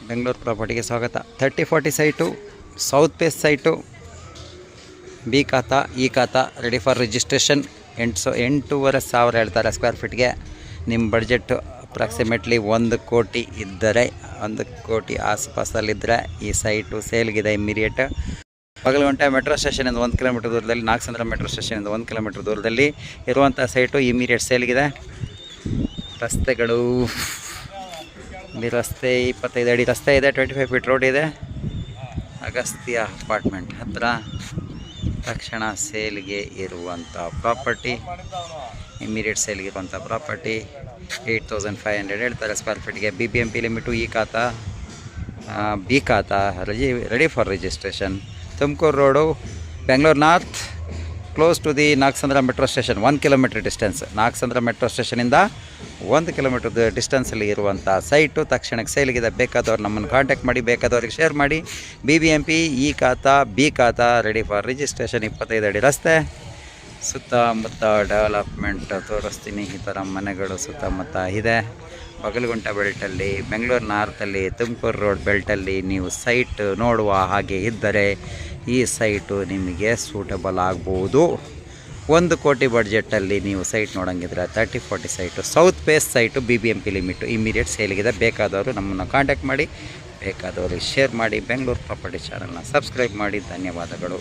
ಬೆಂಗಳೂರು ಪ್ರಾಪರ್ಟಿಗೆ ಸ್ವಾಗತ. 30-40 site, south face site, B khata E khata, ready for registration. 8,500 ಹೇಳ್ತಾರೆ ಸ್ಕ್ವೇರ್ ಫೀಟ್ಗೆ. ನಿಮ್ಮ ಬಡ್ಜೆಟ್ ಅಪ್ರಾಕ್ಸಿಮೇಟ್ಲಿ 1 ಕೋಟಿ ಇದ್ದರೆ, 1 ಕೋಟಿ ಆಸುಪಾಸಲ್ಲಿದ್ದರೆ ಈ ಸೈಟು ಸೇಲ್ಗಿದೆ ಇಮ್ಮಿಡಿಯೇಟ್. ಬಗಲಗುಂಟೆ ಮೆಟ್ರೋ ಸ್ಟೇಷನಿಂದ 1 ಕಿಲೋಮೀಟರ್ ದೂರದಲ್ಲಿ, ನಾಗಸಂದ್ರ ಮೆಟ್ರೋ ಸ್ಟೇಷನಿಂದ 1 ಕಿಲೋಮೀಟರ್ ದೂರದಲ್ಲಿ ಇರುವಂಥ ಸೈಟು ಇಮ್ಮಿಡಿಯೇಟ್ ಸೇಲ್ಗಿದೆ. ರಸ್ತೆಗಳು, ಇಲ್ಲಿ ರಸ್ತೆ 25 ಅಡಿ ರಸ್ತೆ ಇದೆ, 25 ಫೀಟ್ ರೋಡ್ ಇದೆ. ಅಗಸ್ತ್ಯ ಅಪಾರ್ಟ್ಮೆಂಟ್ ಹತ್ತಿರ ತಕ್ಷಣ ಸೇಲ್ಗೆ ಇರುವಂಥ ಪ್ರಾಪರ್ಟಿ, ಇಮ್ಮಿಡಿಯೇಟ್ ಸೇಲ್ಗೆ ಇರುವಂಥ ಪ್ರಾಪರ್ಟಿ. 8,500 ಹೇಳ್ತಾರೆ ಸ್ಕ್ವೇರ್ ಫೀಟ್ಗೆ. BBMP limit, E khata, B khata, ready for registration. Tumakuru road, Bengaluru north, close to the Nagasandra metro station. 1 kilometre distance, Nagasandra metro ಸ್ಟೇಷನಿಂದ 1 ಕಿಲೋಮೀಟರ್ ಡಿಸ್ಟೆನ್ಸಲ್ಲಿ ಇರುವಂಥ ಸೈಟು ತಕ್ಷಣಕ್ಕೆ ಸೇಲ್ಗಿದೆ. ಬೇಕಾದವ್ರು ನಮ್ಮನ್ನು ಕಾಂಟ್ಯಾಕ್ಟ್ ಮಾಡಿ, ಬೇಕಾದವ್ರಿಗೆ ಶೇರ್ ಮಾಡಿ. BBMP, E khata, B khata, ready for registration. 25 ಅಡಿ ರಸ್ತೆ, ಸುತ್ತಮುತ್ತ ಡೆವಲಪ್ಮೆಂಟ್ ತೋರಿಸ್ತೀನಿ. ಈ ಥರ ಮನೆಗಳು ಸುತ್ತಮುತ್ತ ಇದೆ. ಬಗಲಗುಂಟೆ ಬೆಲ್ಟಲ್ಲಿ, ಬೆಂಗಳೂರು ನಾರ್ತಲ್ಲಿ, ತುಮಕೂರು ರೋಡ್ ಬೆಲ್ಟಲ್ಲಿ ನೀವು ಸೈಟ್ ನೋಡುವ ಹಾಗೆ ಇದ್ದರೆ ಈ ಸೈಟು ನಿಮಗೆ ಸೂಟಬಲ್ ಆಗ್ಬೋದು. 1 ಕೋಟಿ ಬಡ್ಜೆಟಲ್ಲಿ ನೀವು ಸೈಟ್ ನೋಡೋಂಗಿದ್ರೆ 30-40 site, south face site, BBMP limit immediate ಸೇಲ್ಗಿದೆ. ಬೇಕಾದವರು ನಮ್ಮನ್ನು ಕಾಂಟ್ಯಾಕ್ಟ್ ಮಾಡಿ, ಬೇಕಾದವ್ರಿಗೆ ಶೇರ್ ಮಾಡಿ. ಬೆಂಗಳೂರು ಪ್ರಾಪರ್ಟಿ ಚಾನಲ್ನ ಸಬ್ಸ್ಕ್ರೈಬ್ ಮಾಡಿ. ಧನ್ಯವಾದಗಳು.